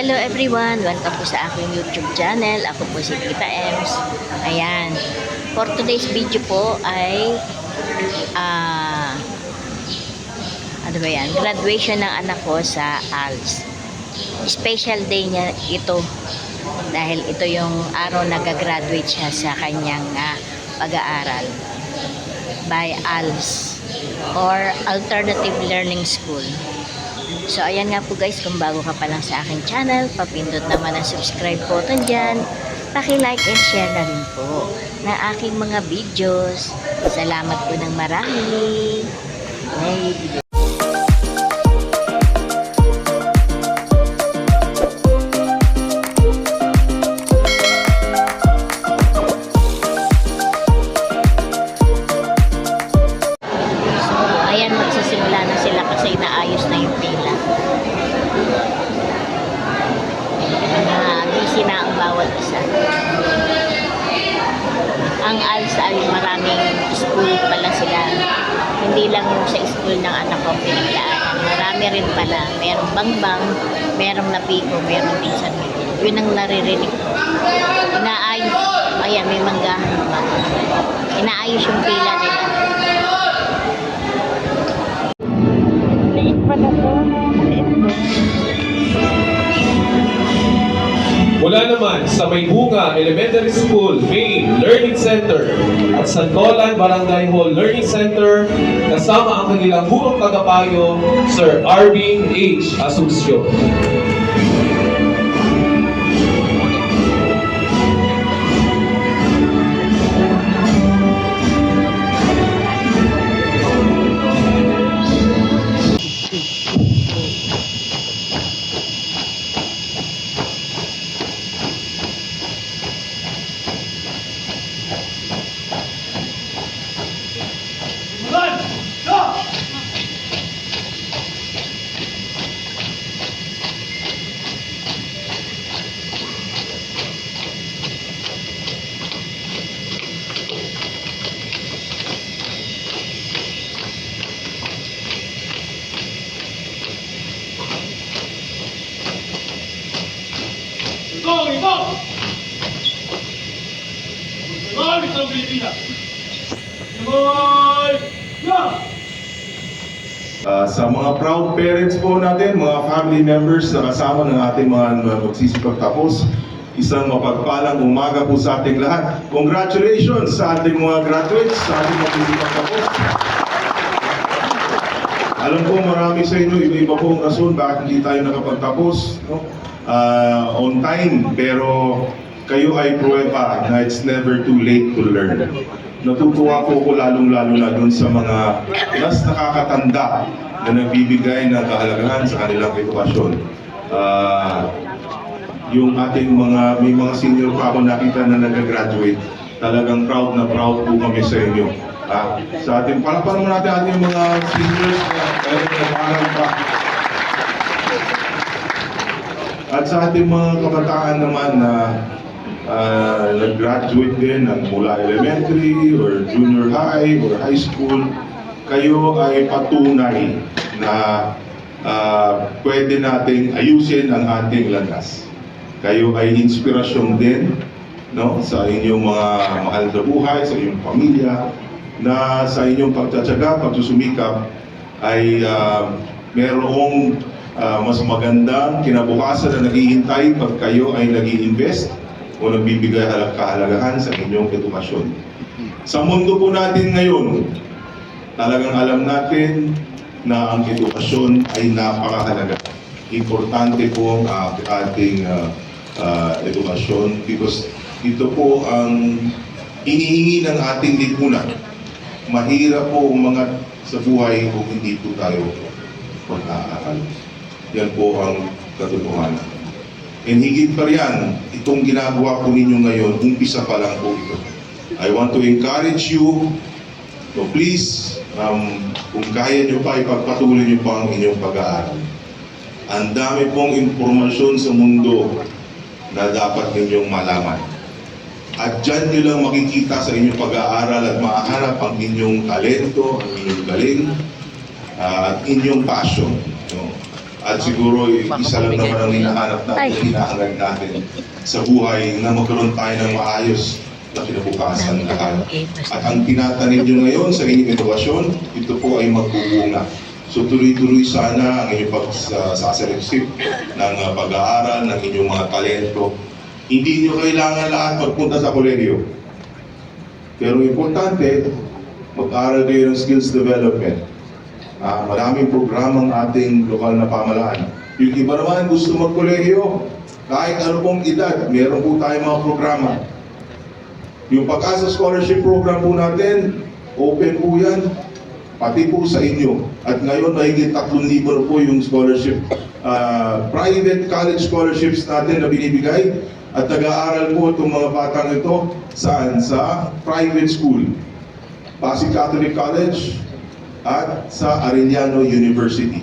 Hello everyone! Welcome po sa aking YouTube channel. Ako po si Tita Ems. Ayan. For today's video po ay ano ba yan? Graduation ng anak ko sa ALS. Special day niya ito dahil ito yung araw na gagraduate siya sa kanyang pag-aaral by ALS or Alternative Learning School. So, ayan nga po guys, kung bago ka pa lang sa aking channel, papindot naman ang subscribe button dyan. Paki-like and share na rin po ng aking mga videos. Salamat po ng marami. Yay! Magsisimula na sila kasi inaayos na yung pila. Busy na ang bawat isa. Ang ALS ay maraming school pala sila. Hindi lang yung sa school ng anak ko pinagyaan. Marami rin pala. Merong Bangbang, merong Lapico, merong din San Miguel. Yun ang naririnig ko. Inaayos. Ayan, may manggahan pa. Inaayos yung pila nila. Mula naman sa Maybunga Elementary School Main Learning Center at Santolan Barangay Hall Learning Center, kasama ang kanilang buong tagapayo, Sir Arvin H. Asucio. Ito! Maraming sa Pilipinas! Sa mga proud parents po natin, mga family members na kasama ng ating mga magsisipagtapos, isang mapagpalang umaga po sa ating lahat. Congratulations sa ating mga graduates, sa ating magsisipagtapos. Alam ko marami sa inyo, iba-iba po ang rason bakit hindi tayo nakapagtapos, no? On time, pero kayo ay pruweba na it's never too late to learn. Natutuwa po ko lalong-lalo na dun sa mga mas nakakatanda na nagbibigay ng kahalagahan sa kanilang edukasyon. Yung ating may mga senior pa ako nakita na nag-graduate, talagang proud na proud po kami sa inyo. Sa ating, palaparan mo natin ating mga seniors na talagang nag-aaral pa. At sa ating mga kabataan naman na nag-graduate din mula elementary or junior high or high school, kayo ay patunay na pwede nating ayusin ang ating landas. Kayo ay inspirasyon din, no, sa inyong mga mahal na buhay, sa inyong pamilya, na sa inyong pagtsatsaga, pagsusumikap ay merong mas magandang kinabukasan na naghihintay pag kayo ay nag-i-invest o nagbibigay kahalagahan sa inyong edukasyon. Sa mundo po natin ngayon, talagang alam natin na ang edukasyon ay napakahalaga. Importante po ang ating edukasyon because ito po ang hinihingi ng ating lipunan. Mahirap po umangat sa buhay kung hindi po tayo mag-aaral. Yan po ang katotohanan. And higit pa riyan, itong ginagawa po ninyo ngayon, umpisa pa lang po ito. I want to encourage you, so please, kung kaya nyo pa, ipagpatuloy nyo pa ang inyong pag-aaral. Ang dami pong impormasyon sa mundo na dapat ninyong malaman. At dyan nyo lang makikita sa inyong pag-aaral at mahanap ang inyong talento, ang inyong galing, at inyong passion. No? At siguro isa lang naman ang hinahanap natin, hinahangad natin sa buhay na magkaroon tayo ng maayos na kinabukasan lahat. At ang tinatanim nyo ngayon sa inyong edukasyon, ito po ay magbubunga. So tuloy-tuloy sana ang inyong pagsasaliksik ng pag-aaral, ng inyong mga talento. Hindi nyo kailangan lahat magpunta sa kolehiyo. Pero importante, mag-aaral kayo ng skills development. Maraming programang ating lokal na pamahalaan. Yung iba naman gusto magkolehiyo, kahit ano pong edad, meron po tayong mga programa. Yung Pag-asa Scholarship Program po natin, open po yan, pati po sa inyo. At ngayon, mahigit 3,000 na po yung scholarship, private college scholarships natin na binibigay. At nag-aaral po itong mga batang ito saan? Sa private school, Pasig Catholic College, at sa Arellano University.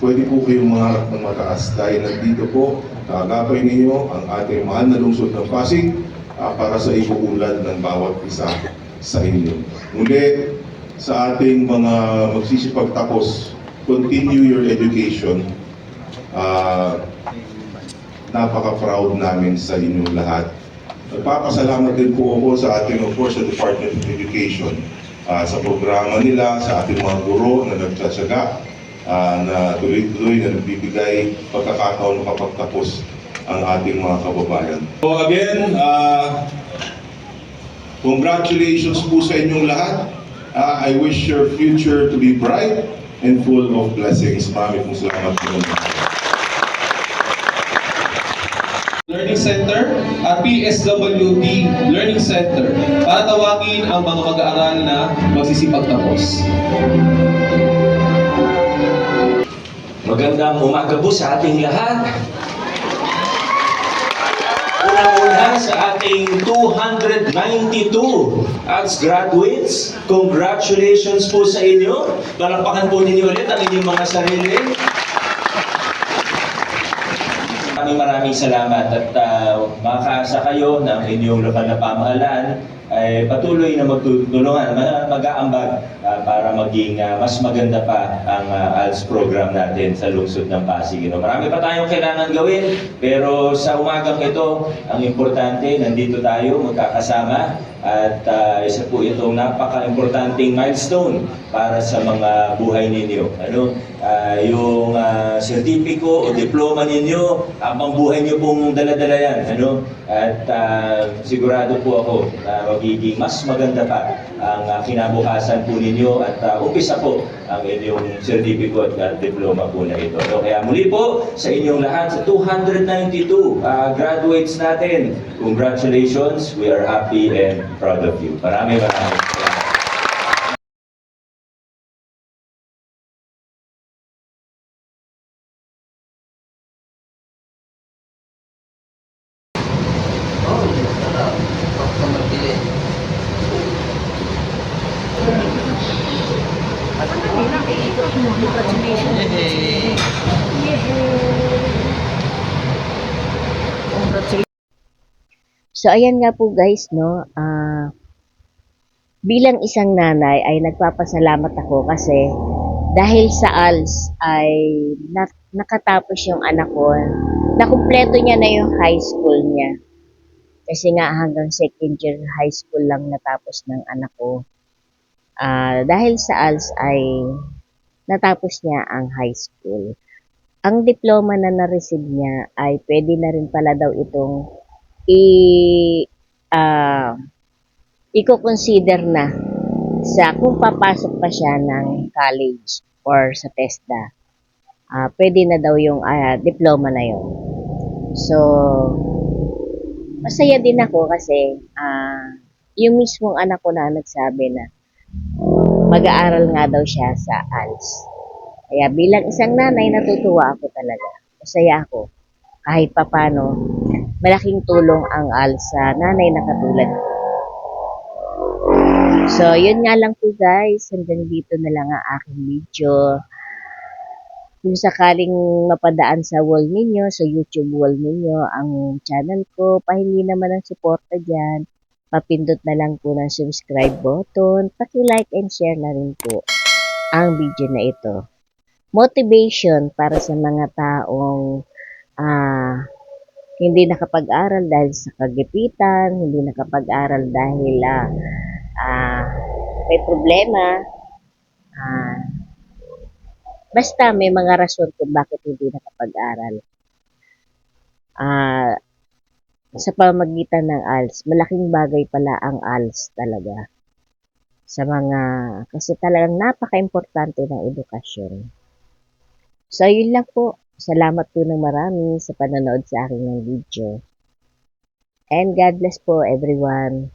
Pwede po kayong mangarap ng mataas dahil nandito po, kagapay ninyo ang ating mahal na lungsod ng Pasig para sa ibuunlad ng bawat isa sa inyo. Muli, sa ating mga magsisipagtapos, continue your education. Napaka-proud namin sa inyong lahat. Nagpapasalamat din po ako sa ating, of course, sa Department of Education, sa programa nila, sa ating mga guro na nagtsatsaga, na tuloy-tuloy na nagbibigay pagkakataon makapagtapos ang ating mga kababayan. So again, congratulations po sa inyong lahat. I wish your future to be bright and full of blessings. Maraming salamat po. Learning Center at PSWD Learning Center para tawagin ang mga mag-aaral na magsisipagtapos. Magandang umaga po sa ating lahat. Una-una sa ating 292 ALS graduates, congratulations po sa inyo. Palakpakan po ninyo ulit ang inyong mga sarili. Maraming salamat at makakaasa kayo ng inyong lokal na pamahalaan ay patuloy na magtutulungan, mag-aambag para maging mas maganda pa ang ALS program natin sa lungsod ng Pasig. Marami pa tayong kailangan gawin, pero sa umagang ito, ang importante, nandito tayo magkakasama at isa po itong napaka-importanting milestone para sa mga buhay ninyo. Yung sertipiko o diploma ninyo, habang buhay nyo pong dala-dala yan. At sigurado po ako na magiging mas maganda pa ang kinabukasan po ninyo at umpisa po ang inyong sertipiko at diploma po na ito. Kaya muli po sa inyong lahat, sa 292 graduates natin, congratulations, we are happy and proud of you. Maraming salamat. So, ayan nga po guys, no, bilang isang nanay ay nagpapasalamat ako kasi dahil sa ALS ay nakatapos yung anak ko, nakumpleto niya na yung high school niya. Kasi nga hanggang second year high school lang natapos ng anak ko. Dahil sa ALS ay natapos niya ang high school. Ang diploma na na-receive niya ay pwede na rin pala daw itong i-consider na sa kung papasok pa siya ng college or sa TESDA. Pwede na daw yung diploma na yun. So, masaya din ako kasi yung mismong anak ko na nagsabi na mag-aaral nga daw siya sa ALS. Kaya bilang isang nanay, natutuwa ako talaga. Masaya ako. Kahit papano, malaking tulong ang ALS sa nanay na katulad ko. So, yun nga lang po guys. Hanggang dito na lang ang aking video. Kung sakaling mapadaan sa wall ninyo, sa YouTube wall ninyo, ang channel ko, pahingi naman ng suporta dyan. Papindot na lang po ng subscribe button. Paki-like and share na rin po ang video na ito. motivation para sa mga taong hindi nakapag-aral dahil sa kagipitan, hindi nakapag-aral dahil may problema. Basta may mga rason kung bakit hindi nakapag-aral. Sa pamagitan ng ALS, malaking bagay pala ang ALS talaga. Kasi talagang napaka-importante ng edukasyon. So, yun lang po. Salamat po ng marami sa panonood sa aking ng video. And God bless po everyone.